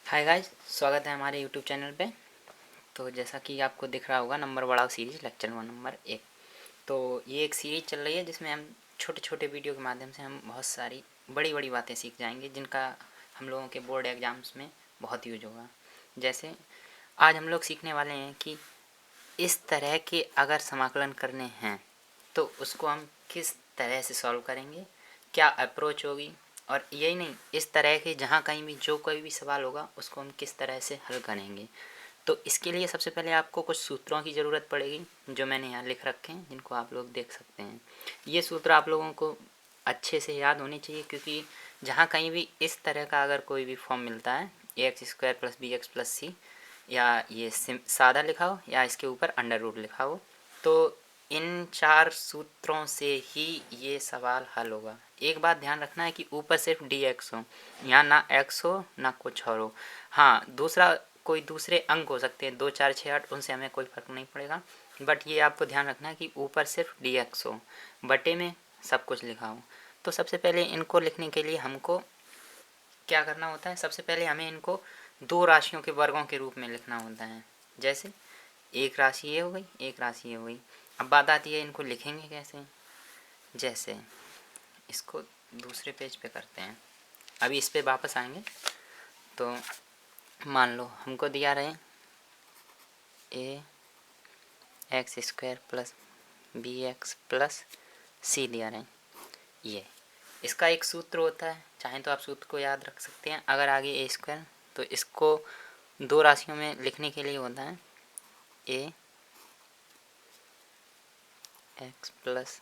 Hi guys, स्वागत है हमारे यूट्यूब चैनल पे। तो जैसा कि आपको दिख रहा होगा, नंबर बढ़ाओ सीरीज लेक्चर 1 नंबर 1। तो ये एक सीरीज चल रही है जिसमें हम छोटे छोटे वीडियो के माध्यम से हम बहुत सारी बड़ी बड़ी बातें सीख जाएंगे, जिनका हम लोगों के बोर्ड एग्जाम्स में बहुत यूज होगा। जैसे आज हम लोग सीखने वाले हैं कि इस तरह के अगर समाकलन करने हैं तो उसको हम किस तरह से सॉल्व करेंगे, क्या अप्रोच होगी, और यही नहीं, इस तरह के जहाँ कहीं भी जो कोई भी सवाल होगा उसको हम किस तरह से हल करेंगे। तो इसके लिए सबसे पहले आपको कुछ सूत्रों की ज़रूरत पड़ेगी, जो मैंने यहाँ लिख रखे हैं, जिनको आप लोग देख सकते हैं। ये सूत्र आप लोगों को अच्छे से याद होने चाहिए, क्योंकि जहाँ कहीं भी इस तरह का अगर कोई भी फॉर्म मिलता है, ax² + bx + c, या ये सादा लिखा हो या इसके ऊपर अंडर रूट लिखा हो, तो इन 4 सूत्रों से ही ये सवाल हल होगा। एक बात ध्यान रखना है कि ऊपर सिर्फ dx हो, यहाँ ना x हो ना कुछ और हो। हाँ, दूसरा कोई दूसरे अंक हो सकते हैं 2, 4, 6, 8, उनसे हमें कोई फ़र्क नहीं पड़ेगा, बट ये आपको ध्यान रखना है कि ऊपर सिर्फ dx हो, बटे में सब कुछ लिखा हो। तो सबसे पहले इनको लिखने के लिए हमको क्या करना होता है, सबसे पहले हमें इनको दो राशियों के वर्गों के रूप में लिखना होता है। जैसे एक राशि ये हो गई, एक राशि ये हो गई। अब बात आती है इनको लिखेंगे कैसे। जैसे इसको दूसरे पेज पे करते हैं, अभी इस पे वापस आएंगे। तो मान लो हमको दिया रहे ax² + bx + c दिया रहे। ये इसका एक सूत्र होता है, चाहें तो आप सूत्र को याद रख सकते हैं। अगर आगे a², तो इसको दो राशियों में लिखने के लिए होता है ax +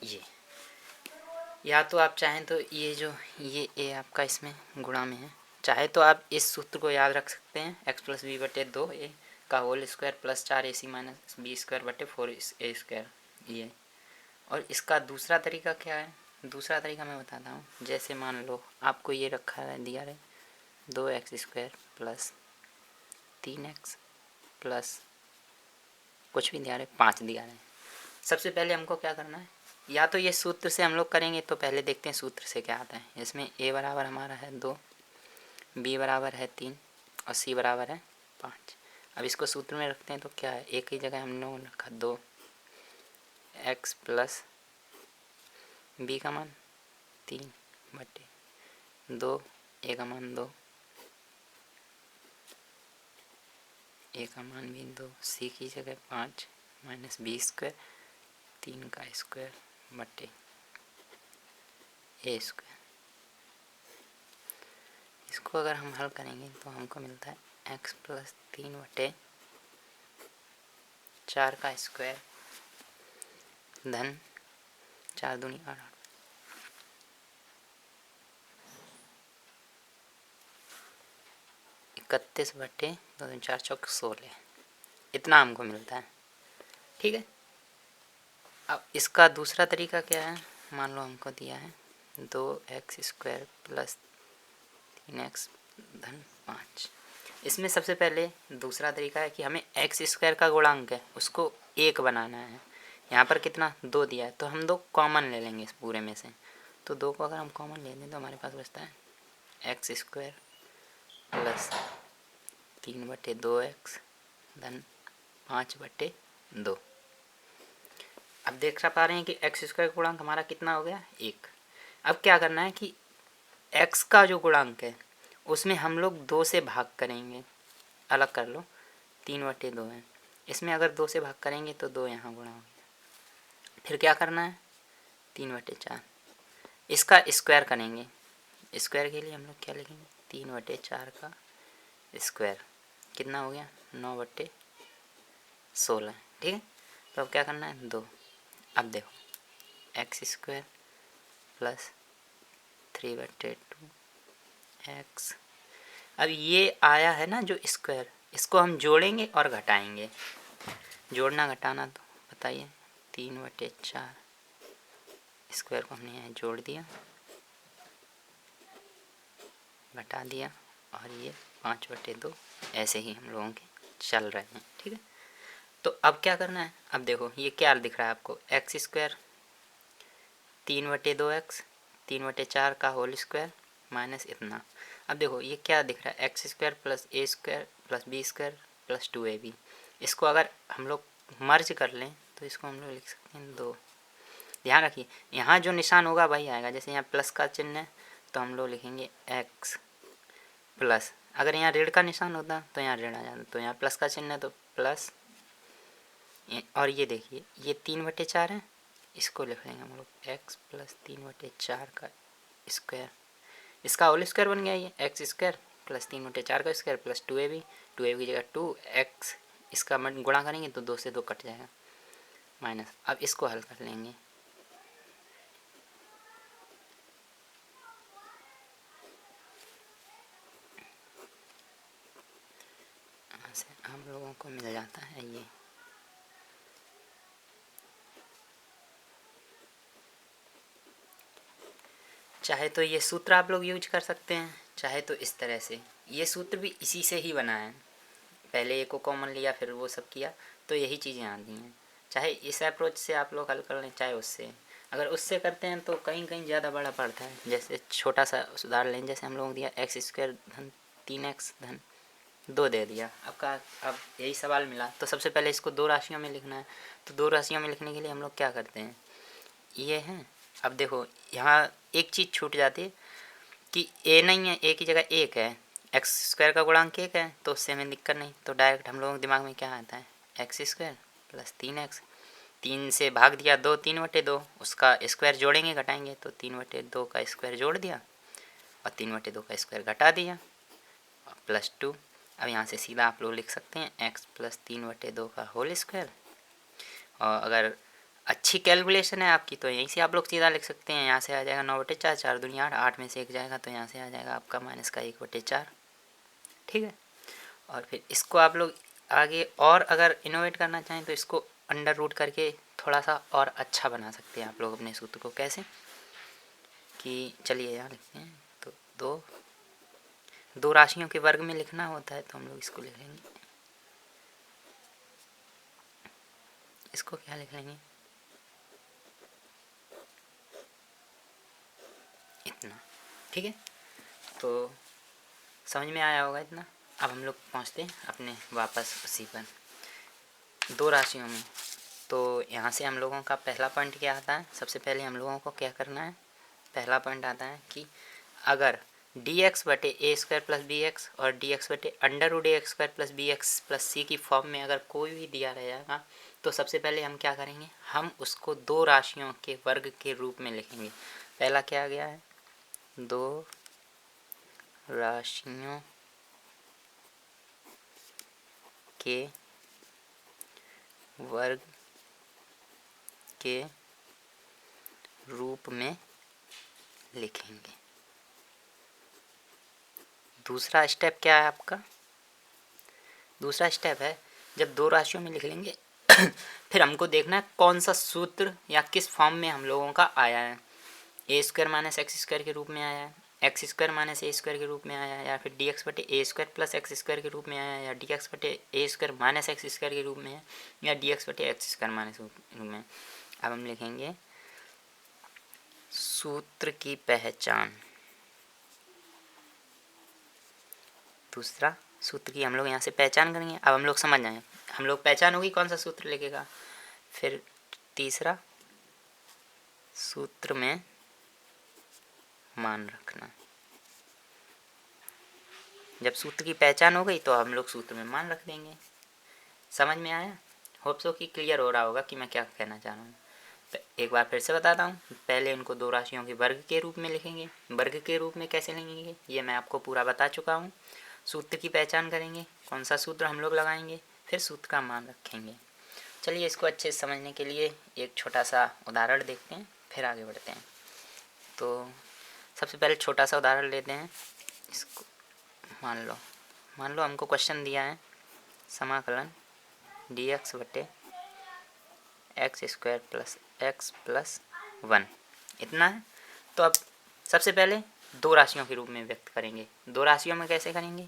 ये, या तो आप चाहें तो ये जो ये a आपका इसमें गुणा में है, चाहे तो आप इस सूत्र को याद रख सकते हैं, x + b/2 a का होल स्क्वायर + 4ac - b²/4a²। ये, और इसका दूसरा तरीका क्या है, दूसरा तरीका मैं बताता हूँ। जैसे मान लो आपको ये रखा है, दिया रहे 2x² + 3x + कुछ भी दिया रहे 5 दिया रहे। सबसे पहले हमको क्या करना है, या तो ये सूत्र से हम लोग करेंगे, तो पहले देखते हैं सूत्र से क्या आता है। इसमें a बराबर हमारा है 2, b बराबर है 3 और c बराबर है 5। अब इसको सूत्र में रखते हैं तो क्या है, एक ही जगह हम लोगों ने रखा 2x + b का मान 3/2, a का मान 2, a का मान भी 2, c की जगह 5 - b², 3 का स्क्वायर बटे a²। इसको अगर हम हल करेंगे तो हमको मिलता है x + 3/4 का स्क्वायर धन 4 दूनी 8, 31/2, 4 चौक 16, इतना हमको मिलता है। ठीक है। अब इसका दूसरा तरीका क्या है, मान लो हमको दिया है 2x² + 3x धन 5। इसमें सबसे पहले दूसरा तरीका है कि हमें x² का गुणांक है उसको 1 बनाना है। यहाँ पर कितना 2 दिया है, तो हम 2 कॉमन ले लेंगे इस पूरे में से। तो 2 को अगर हम कॉमन ले लें तो हमारे पास बचता है x² + 3/2x धन 5/2। अब देख पा रहे हैं कि x² गुणांक हमारा कितना हो गया, 1। अब क्या करना है कि x का जो गुणांक है उसमें हम लोग 2 से भाग करेंगे। अलग कर लो, 3/2 है, इसमें अगर 2 से भाग करेंगे तो 2 यहाँ गुणा हो गया। फिर क्या करना है, 3/4, इसका स्क्वायर करेंगे। स्क्वायर के लिए हम लोग क्या लिखेंगे, 3/4 का स्क्वायर कितना हो गया, 9/16। ठीक है। तो अब क्या करना है, 2। अब देखो x² + 3/2x। अब ये आया है ना जो स्क्वायर, इसको हम जोड़ेंगे और घटाएंगे। जोड़ना घटाना तो बताइए, 3/4 स्क्वायर को हमने यहाँ जोड़ दिया, घटा दिया, और ये 5/2 ऐसे ही हम लोगों के चल रहे हैं। ठीक है, तो अब क्या करना है, अब देखो ये क्या दिख रहा है आपको, एक्स स्क्वायर 3/2x 3/4 का होल स्क्वायर माइनस इतना। अब देखो ये क्या दिख रहा है, X square plus A square plus B square plus 2ab। इसको अगर हम लोग मर्ज कर लें तो इसको हम लोग लिख सकते हैं 2। ध्यान रखिए यहाँ जो निशान होगा वही आएगा, जैसे यहाँ प्लस का चिन्ह है तो हम लोग लिखेंगे x प्लस, अगर यहाँ ऋण का निशान होता तो यहाँ ऋण आ जाता, तो यहाँ प्लस का चिन्ह है तो प्लस, और ये देखिए ये 3/4 है, इसको लिख लेंगे हम लोग x प्लस 3/4 का स्क्वायर, इसका होल स्क्वायर बन गया ये एक्स स्क्वायर प्लस 3/4 का स्क्वायर प्लस 2ab, 2ab की जगह 2x, इसका गुणा करेंगे तो 2 से 2 कट जाएगा माइनस। अब इसको हल कर लेंगे, से हम लोगों को मिल जाता है ये, चाहे तो ये सूत्र आप लोग यूज कर सकते हैं, चाहे तो इस तरह से, ये सूत्र भी इसी से ही बना है, पहले एक को कॉमन लिया फिर वो सब किया तो यही चीज़ें आती हैं। चाहे इस अप्रोच से आप लोग हल कर लें चाहे उससे, अगर उससे करते हैं तो कहीं कहीं ज़्यादा बड़ा पड़ता है। जैसे छोटा सा सुधार लें, जैसे हम लोगों ने दिया एक्स स्क्वायर धन 3x धन 2 दे दिया, अब यही सवाल मिला तो सबसे पहले इसको दो राशियों में लिखना है, तो दो राशियों में लिखने के लिए हम लोग क्या करते हैं, ये है। अब देखो यहाँ एक चीज़ छूट जाती है कि ए नहीं है, ए की जगह 1 है, एक्स स्क्वायर का गुणांक 1 है तो उससे हमें दिक्कत नहीं, तो डायरेक्ट हम लोगों के दिमाग में क्या आता है, एक्स स्क्वायर प्लस 3x, 3 से भाग दिया 2 3/2, उसका स्क्वायर जोड़ेंगे घटाएंगे तो 3/2 का स्क्वायर जोड़ दिया और 3/2 का स्क्वायर घटा दिया प्लस 2। अब यहाँ से सीधा आप लोग लिख सकते हैं x प्लस 3/2 का होल स्क्वायर, और अगर अच्छी कैलकुलेशन है आपकी तो यहीं से आप लोग सीधा लिख सकते हैं, यहाँ से आ जाएगा 9/4, 4 दूनी 8, 8 में से 1 जाएगा तो यहाँ से आ जाएगा आपका माइनस का 1/4। ठीक है, और फिर इसको आप लोग आगे और अगर इनोवेट करना चाहें तो इसको अंडर रूट करके थोड़ा सा और अच्छा बना सकते हैं आप लोग अपने सूत्र को। कैसे कि चलिए यहाँ लिखते हैं, तो दो राशियों के वर्ग में लिखना होता है तो हम लोग इसको लिख लेंगे, इसको क्या लिख लेंगे, इतना। ठीक है, तो समझ में आया होगा इतना। अब हम लोग पहुँचते हैं अपने वापस उसी पर, दो राशियों में। तो यहाँ से हम लोगों का पहला पॉइंट क्या आता है, सबसे पहले हम लोगों को क्या करना है, पहला पॉइंट आता है कि अगर dx/a² प्लस bx और dx/√ax² plus bx plus c की फॉर्म में अगर कोई भी दिया रहेगा तो सबसे पहले हम क्या करेंगे, हम उसको दो राशियों के वर्ग के रूप में लिखेंगे। पहला क्या आ गया है, दो राशियों के वर्ग के रूप में लिखेंगे। दूसरा स्टेप क्या है आपका, दूसरा स्टेप है जब दो राशियों में लिख लेंगे फिर हमको देखना है कौन सा सूत्र या किस फॉर्म में हम लोगों का आया है, a² माइनस x² के रूप में आया है, x² माइनस a² के रूप में आया है, या फिर dx/a² प्लस x² के रूप में आया है, या dx/a² माइनस x² के रूप में है, या dx/x² माइनस रूप में। अब हम लिखेंगे सूत्र की पहचान, दूसरा सूत्र की हम लोग यहाँ से पहचान करेंगे। अब हम लोग समझ जाएं, हम लोग पहचान होगी कौन सा सूत्र लिखेगा। फिर तीसरा सूत्र में मान रखना, जब सूत्र की पहचान हो गई तो हम लोग सूत्र में मान रख देंगे। समझ में आया, होप सो कि क्लियर हो रहा होगा कि मैं क्या कहना चाह रहा हूँ। एक बार फिर से बताता हूँ, पहले इनको दो राशियों के वर्ग के रूप में लिखेंगे, वर्ग के रूप में कैसे लिखेंगे ये मैं आपको पूरा बता चुका हूँ। सूत्र की पहचान करेंगे, कौन सा सूत्र हम लोग लगाएंगे, फिर सूत्र का मान रखेंगे। चलिए इसको अच्छे से समझने के लिए एक छोटा सा उदाहरण देखते हैं, फिर आगे बढ़ते हैं। तो सबसे पहले छोटा सा उदाहरण लेते हैं। इसको मान लो हमको क्वेश्चन दिया है समाकलन dx/x² प्लस x प्लस 1, इतना है। तो अब सबसे पहले दो राशियों के रूप में व्यक्त करेंगे। दो राशियों में कैसे करेंगे,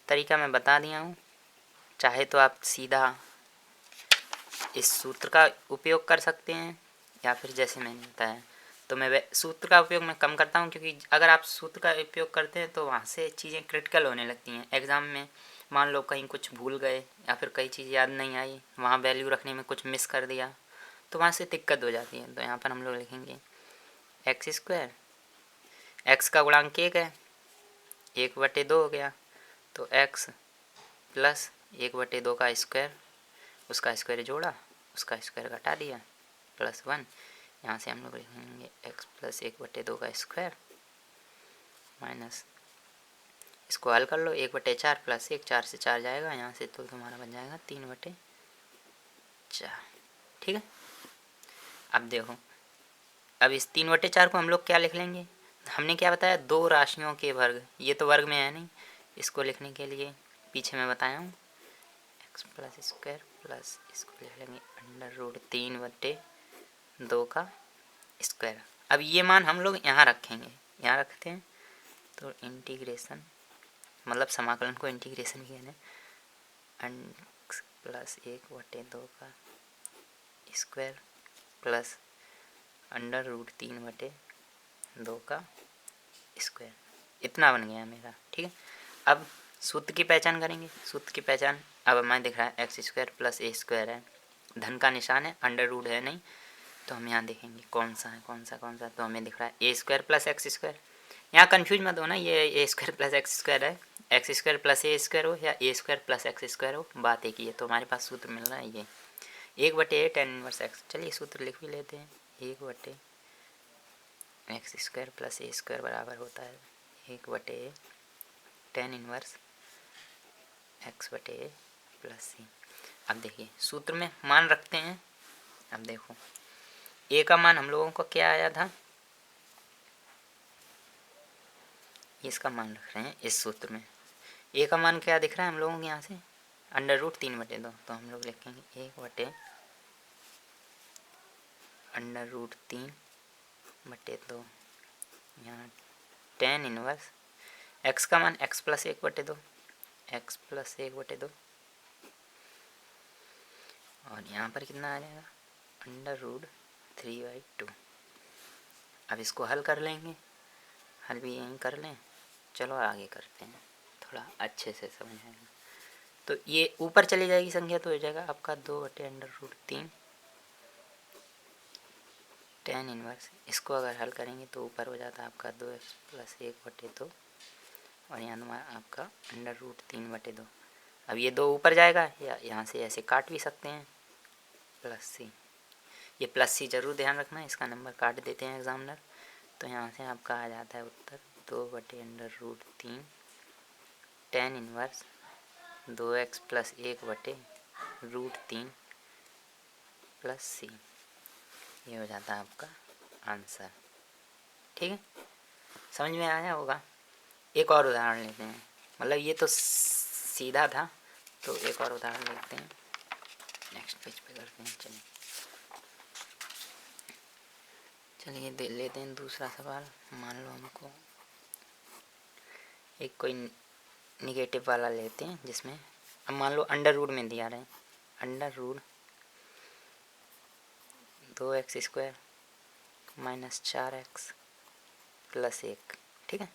तरीका मैं बता दिया हूँ। चाहे तो आप सीधा इस सूत्र का उपयोग कर सकते हैं, या फिर जैसे मैंने बताया। तो मैं सूत्र का उपयोग मैं कम करता हूँ, क्योंकि अगर आप सूत्र का उपयोग करते हैं तो वहाँ से चीज़ें क्रिटिकल होने लगती हैं एग्ज़ाम में। मान लो कहीं कुछ भूल गए या फिर कई चीज़ याद नहीं आई, वहाँ वैल्यू रखने में कुछ मिस कर दिया, तो वहाँ से दिक्कत हो जाती है। तो यहाँ पर हम लोग लिखेंगे एक्स स्क्वायर, एक्स का गुणांक 1 है, 1/2 हो गया, तो एक्स प्लस 1/2 का स्क्वायर, उसका स्क्वायर जोड़ा, उसका स्क्वायर घटा दिया, +1। यहाँ से हम लोग लिखेंगे एक्स प्लस 1/2 का स्क्वायर माइनस, इसको हल कर लो, 1/4 प्लस 1, 4 से 4 जाएगा यहाँ से, तो तुम्हारा बन जाएगा 3/4। ठीक है। अब देखो, अब इस 3/4 को हम लोग क्या लिख लेंगे, हमने क्या बताया, दो राशियों के वर्ग। ये तो वर्ग में है नहीं, इसको लिखने के लिए पीछे मैं बताया हूँ, एक्स प्लस स्क्वायर प्लस इसको लिख लेंगे √3/2 का स्क्वायर। अब ये मान हम लोग यहाँ रखेंगे, यहाँ रखते हैं, तो इंटीग्रेशन मतलब समाकलन को इंटीग्रेशन किया है, एक्स प्लस 1/2 का स्क्वायर प्लस √3/2 का स्क्वायर, इतना बन गया मेरा। ठीक है। अब सूत्र की पहचान करेंगे। सूत्र की पहचान अब हमें दिख रहा है X square plus A square है, धन का निशान है, अंडर रूट है नहीं, तो हम यहाँ देखेंगे कौन सा है, कौन सा, तो हमें दिख रहा है ए स्क्वायर प्लस एक्स स्क्वायर। यहाँ कन्फ्यूज मत हो ना, ये ए स्क्वायर प्लस एक्स स्क्वायर है, X square plus A square हो या ए स्क्वायर प्लस एक्स स्क्वायर हो, बात एक ही है। तो हमारे पास सूत्र मिल रहा है ये 1/8 tan इनवर्स एक्स। चलिए सूत्र लिख भी लेते हैं, 1/x square plus A square बराबर होता है 1/8 tan इनवर्स x/a प्लस सी। अब देखिए सूत्र में मान रखते हैं। अब देखो ए का मान हम लोगों को क्या आया था, इसका मान रख रहे हैं इस सूत्र में। ए का मान क्या दिख रहा है हम लोगों को यहाँ से, √3/2। तो हम लोग लिखेंगे 1/√3/2, यहाँ tan इनवर्स एक्स का मान x प्लस 1/2, एक्स प्लस 1/2, और यहाँ पर कितना आ जाएगा, √3/2। अब इसको हल कर लेंगे, हल भी यहीं कर लें। चलो आगे करते हैं, थोड़ा अच्छे से समझ आएगा। तो ये ऊपर चली जाएगी संख्या, तो हो जाएगा आपका 2/√3 tan इनवर्स। इसको अगर हल करेंगे तो ऊपर हो जाता है आपका 2x प्लस 1/2, और यहाँ तुम्हारा आपका √3/2। अब ये 2 ऊपर जाएगा, या यहाँ से ऐसे काट भी सकते हैं, प्लस सी। ये प्लस सी जरूर ध्यान रखना, इसका नंबर काट देते हैं एग्जामिनर। तो यहाँ से आपका आ जाता है उत्तर 2/√3 tan inverse 2x plus 1/√3 plus सी। ये हो जाता है आपका आंसर। ठीक है, समझ में आया होगा। एक और उदाहरण लेते हैं, मतलब ये तो सीधा था, तो एक और उदाहरण लेते हैं, नेक्स्ट पेज पे करते हैं। चलिए दे लेते हैं दूसरा सवाल। मान लो हमको एक कोई निगेटिव वाला लेते हैं, जिसमें अब मान लो अंडर रूट में दिया रहे, under root 2x square minus 4x plus 1। ठीक है,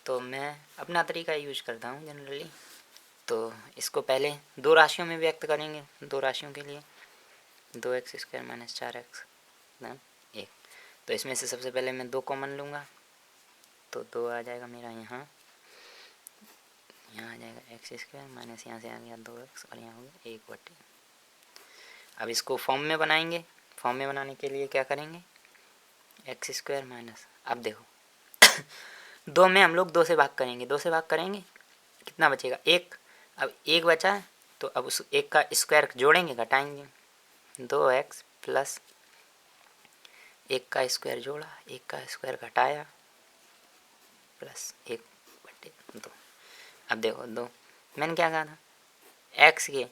तो मैं अपना तरीका यूज करता हूँ जनरली। तो इसको पहले दो राशियों में व्यक्त करेंगे, दो राशियों के लिए 2x square minus 4x then 1। तो इसमें से सबसे पहले मैं 2 कॉमन लूँगा, तो 2 आ जाएगा मेरा यहाँ आ जाएगा एक्स स्क्वायर माइनस यहाँ से आ गया 2x, और यहाँ हो गया 1/। अब इसको फॉर्म में बनाएंगे। फॉर्म में बनाने के लिए क्या करेंगे, एक्स स्क्वायर माइनस, अब देखो 2 में हम लोग 2 से भाग करेंगे, 2 से भाग करेंगे कितना बचेगा, 1। अब 1 बचा, तो अब उस 1 का स्क्वायर जोड़ेंगे, घटाएंगे, 2x प्लस 1 का स्क्वायर जोड़ा, 1 का स्क्वायर घटाया, प्लस 1/2। अब देखो 2, मैंने क्या कहा था, x के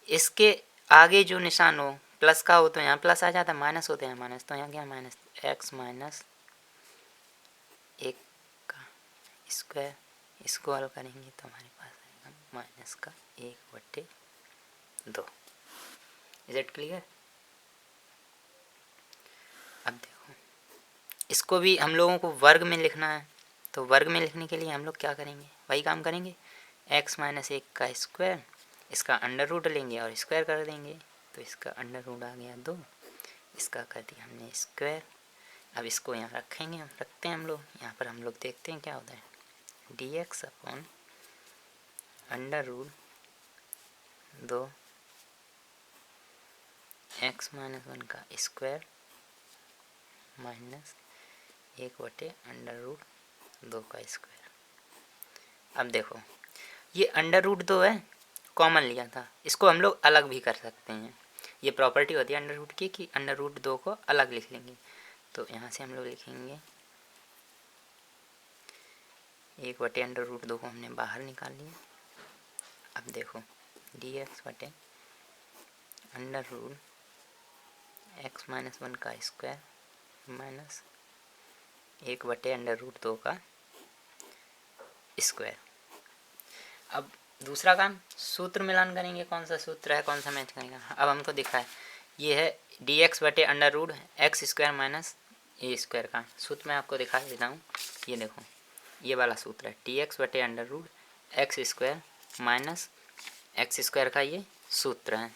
इसके आगे जो निशान हो प्लस का हो तो यहाँ प्लस आ जाता, माइनस होते हैं माइनस, तो यहाँ क्या माइनस एक्स माइनस 1 का स्क्वायर। इसको हल करेंगे तो हमारे पास आएगा माइनस का 1/2। Is it clear? अब देखो इसको भी हम लोगों को वर्ग में लिखना है, तो वर्ग में लिखने के लिए हम लोग क्या करेंगे, वही काम करेंगे, x माइनस 1 का स्क्वायर, इसका अंडर रूट लेंगे और स्क्वायर कर देंगे, तो इसका अंडर रूट आ गया 2, इसका कर दिया हमने स्क्वायर। अब इसको यहाँ रखेंगे, हम रखते हैं हम लोग यहाँ पर, हम लोग देखते हैं क्या होता है, dx upon under root 2 x minus 1 का स्क्वायर माइनस 1/√2 का स्क्वायर। अब देखो ये अंडर रूट 2 है, कॉमन लिया था, इसको हम लोग अलग भी कर सकते हैं, ये प्रॉपर्टी होती है अंडर रूट की कि अंडर रूट 2 को अलग लिख लेंगे। तो यहाँ से हम लोग लिखेंगे 1/√2 को हमने बाहर निकाल लिया। अब देखो dx बटे अंडर रूट x माइनस 1 का स्क्वायर माइनस 1/√2 का स्क्वायर। अब दूसरा काम सूत्र मिलान करेंगे, कौन सा सूत्र है, कौन सा मैच करेगा। अब हमको दिखा है ये है dx बटे under root x square minus ए स्क्वायर का सूत्र मैं आपको दिखा देता हूँ। ये देखो ये वाला सूत्र है dx बटे under root x square minus x square का ये सूत्र है।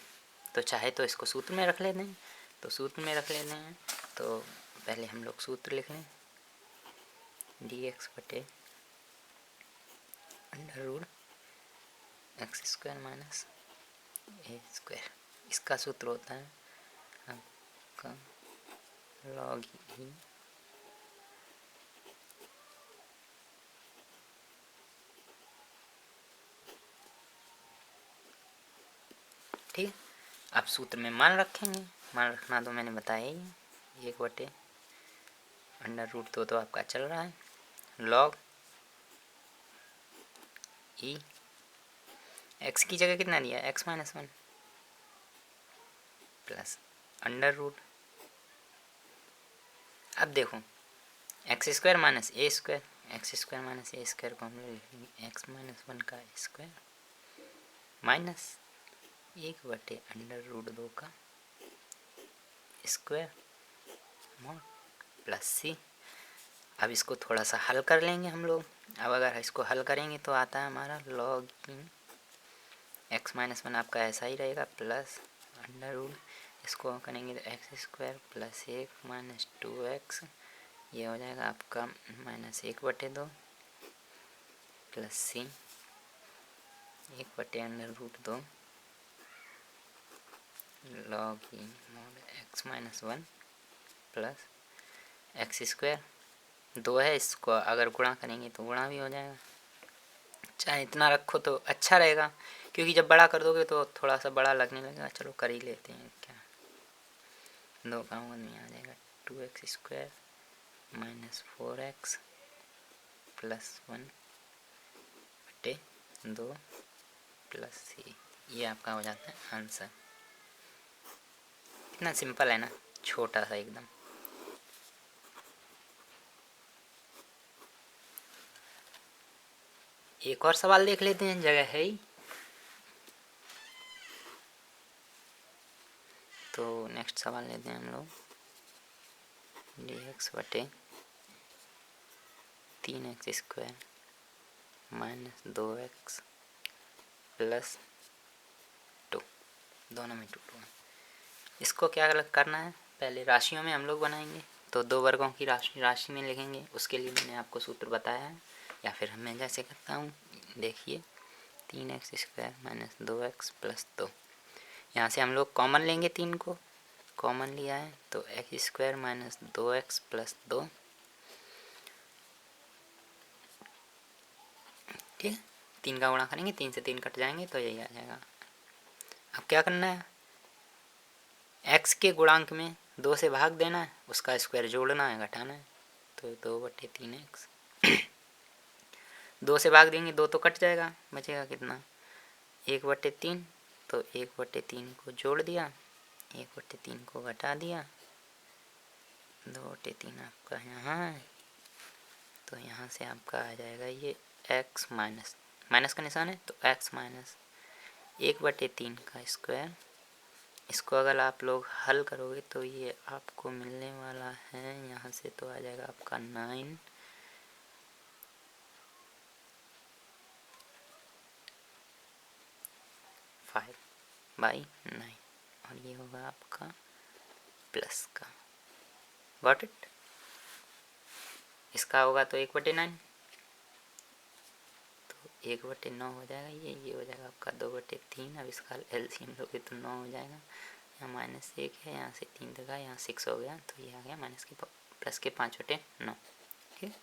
तो चाहे तो इसको सूत्र में रख लेते हैं, तो सूत्र में रख लेते हैं। तो पहले हम लोग सूत्र लिख लें, dx बटे under root x square minus ए स्क्वायर, इसका सूत्र होता है आपका लॉग ई ठीक है। अब सूत्र में मान रखेंगे, मान रखना तो मैंने बताया ही, 1/√2 तो आपका चल रहा है, लॉग ई एक्स की जगह कितना दिया x minus 1 plus under root. अब देखो एक्स स्क्वायर माइनस ए स्क्वायर, एक्स स्क्वायर माइनस ए स्क्वायर को हम लोग लिखेंगे एक्स माइनस 1 का स्क्वायर माइनस 1/√2 का स्क्वायर मोड प्लस सी। अब इसको थोड़ा सा हल कर लेंगे हम लोग। अब अगर इसको हल करेंगे तो आता है हमारा लॉग एक्स माइनस 1 आपका ऐसा ही रहेगा प्लस अंडर रूट, इसको करेंगे तो x square plus 1 minus 2x, ये हो जाएगा आपका माइनस 1/2 प्लस सी 1/√2 लॉग ई mode x minus 1 plus x square 2 है, इसको अगर गुणा करेंगे तो गुणा भी हो जाएगा। चाहे इतना रखो तो अच्छा रहेगा, क्योंकि जब बड़ा कर दोगे तो थोड़ा सा बड़ा लगने लगेगा। चलो कर ही लेते हैं, क्या 2 का में आ जाएगा 2x square minus 4x plus 1/2 plus सी, ये आपका हो जाता है आंसर। कितना सिंपल है ना, छोटा सा एकदम। एक और सवाल देख लेते हैं, जगह है ही। तो नेक्स्ट सवाल लेते हैं हम लोग, dx बटे 3x square minus 2x plus 2, दोनों में 2 2। इसको क्या करना है, पहले राशियों में हम लोग बनाएंगे, तो 2 वर्गों की राशि में लिखेंगे। उसके लिए मैंने आपको सूत्र बताया है, या फिर मैं जैसे करता हूँ, देखिए 3x square minus 2x plus 2, यहाँ से हम लोग कॉमन लेंगे, 3 को कॉमन लिया है तो x square minus 2x plus 2, ठीक है। 3 का गुणा करेंगे, 3 से 3 कट जाएंगे तो यही आ जाएगा। अब क्या करना है, x के गुणांक में 2 से भाग देना है, उसका स्क्वायर जोड़ना है, घटाना है, तो 2/3x 2 से भाग देंगे 2 तो कट जाएगा, बचेगा कितना 1/3, तो 1/3 को जोड़ दिया 1/3 को घटा दिया, 2/3 आपका यहाँ है, तो यहाँ से आपका आ जाएगा ये x माइनस का निशान है तो x माइनस 1/3 का स्क्वायर। इसको अगर आप लोग हल करोगे तो ये आपको मिलने वाला है, यहाँ से तो आ जाएगा आपका 9 5/9 और ये होगा आपका प्लस का। Got it. इसका होगा तो 1/9 तो 1/9 हो जाएगा, ये हो जाएगा आपका 2/3। अब इसका एलसीएम लोगे तो 9 हो जाएगा, यहाँ -1 है, यहाँ से 3 तक, यहाँ 6 हो गया, तो ये आ गया प्लस के 5/9। ठीक,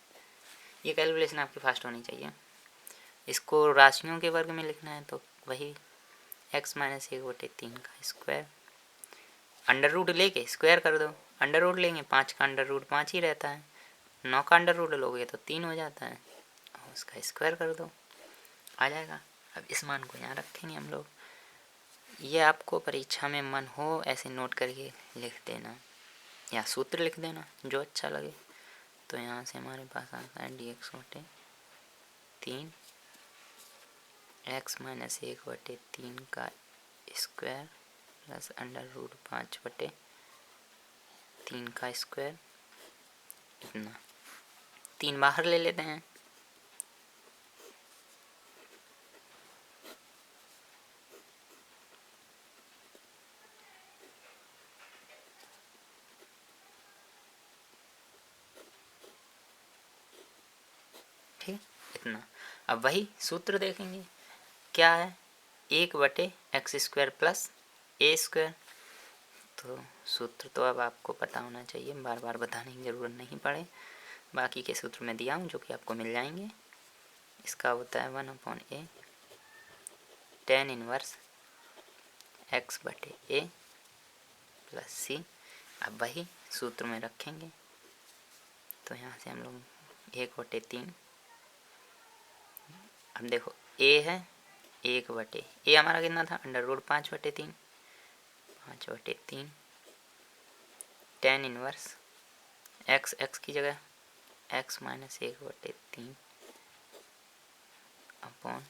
ये कैलकुलेशन आपकी फास्ट होनी चाहिए। इसको राशियों के वर्ग में लिखना है तो वही x माइनस 1/3 का स्क्वायर, अंडर रूट लेके स्क्वायर कर दो। अंडर रूट लेंगे 5 का अंडर रूट 5 ही रहता है, 9 का अंडर रूट लोगे तो 3 हो जाता है, और उसका स्क्वायर कर दो, आ जाएगा। अब इस मान को यहाँ रखेंगे हम लोग। ये आपको परीक्षा में मन हो ऐसे नोट करके लिख देना या सूत्र लिख देना जो अच्छा लगे। तो यहाँ से हमारे पास आता है dx/3 x माइनस 1/3 का स्क्वायर प्लस अंडर रूट 5/3 का स्क्वायर, इतना। 3 बाहर ले लेते हैं, ठीक, इतना। अब वही सूत्र देखेंगे क्या है, 1/x² प्लस a²। तो सूत्र तो अब आपको पता होना चाहिए, बार बार बताने की ज़रूरत नहीं पड़े, बाकी के सूत्र मैं दिया हूँ जो कि आपको मिल जाएंगे। इसका होता है 1/a tan inverse x/a plus c। अब वही सूत्र में रखेंगे, तो यहाँ से हम लोग 1/3, अब देखो a है 1/, a हमारा कितना था under root 5/3 tan inverse x की जगह x माइनस 1/3 अपॉन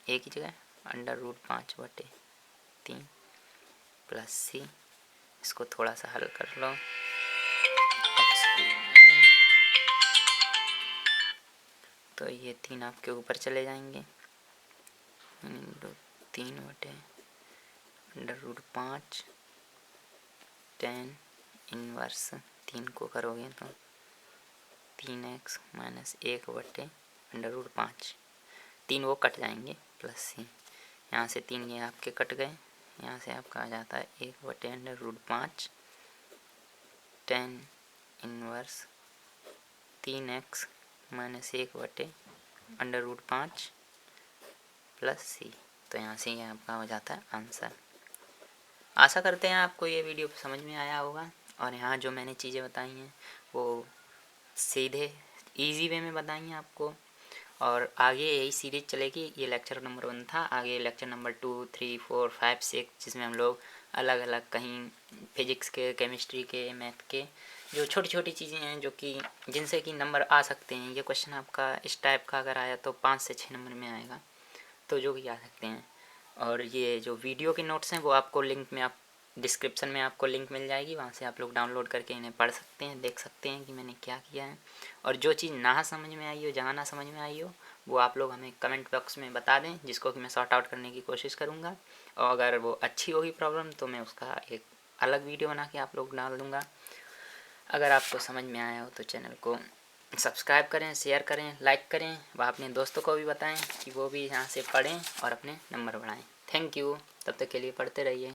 a की जगह अंडर रूट 5/3 प्लस c। इसको थोड़ा सा हल कर लो, तो ये 3 आपके ऊपर चले जाएंगे, 3/5 tan इनवर्स 3 को करोगे तो 3x माइनस 1/5, 3 वो कट जाएंगे प्लस सी, यहाँ से 3 ये आपके कट गए, यहाँ से आपका आ जाता है 1/5 tan inverse 3x minus 1/5 plus c. तो यहाँ से ये आपका हो जाता है आंसर। आशा करते हैं आपको ये वीडियो समझ में आया होगा, और यहाँ जो मैंने चीज़ें बताई हैं वो सीधे इजी वे में बताई हैं आपको, और आगे यही सीरीज चलेगी। ये लेक्चर नंबर 1 था, आगे लेक्चर नंबर 2, 3, 4, 5, 6 जिसमें हम लोग अलग अलग कहीं फिजिक्स के, केमिस्ट्री के, मैथ के जो छोटी छोटी चीज़ें हैं जो कि जिनसे कि नंबर आ सकते हैं। ये क्वेश्चन आपका इस टाइप का अगर आया तो 5 से 6 नंबर में आएगा, तो जो भी आ सकते हैं। और ये जो वीडियो के नोट्स हैं वो आपको लिंक में, आप डिस्क्रिप्शन में आपको लिंक मिल जाएगी, वहाँ से आप लोग डाउनलोड करके इन्हें पढ़ सकते हैं, देख सकते हैं कि मैंने क्या किया है। और जो चीज़ ना समझ में आई हो, जहाँ ना समझ में आई हो, वो आप लोग हमें कमेंट बॉक्स में बता दें, जिसको कि मैं सॉर्ट आउट करने की कोशिश करूँगा। और अगर वो अच्छी होगी प्रॉब्लम तो मैं उसका एक अलग वीडियो बना के आप लोग डाल दूँगा। अगर आपको समझ में आया हो तो चैनल को सब्सक्राइब करें, शेयर करें, लाइक करें, व अपने दोस्तों को भी बताएं कि वो भी यहाँ से पढ़ें और अपने नंबर बढ़ाएं। Thank you. तब तक के लिए पढ़ते रहिए।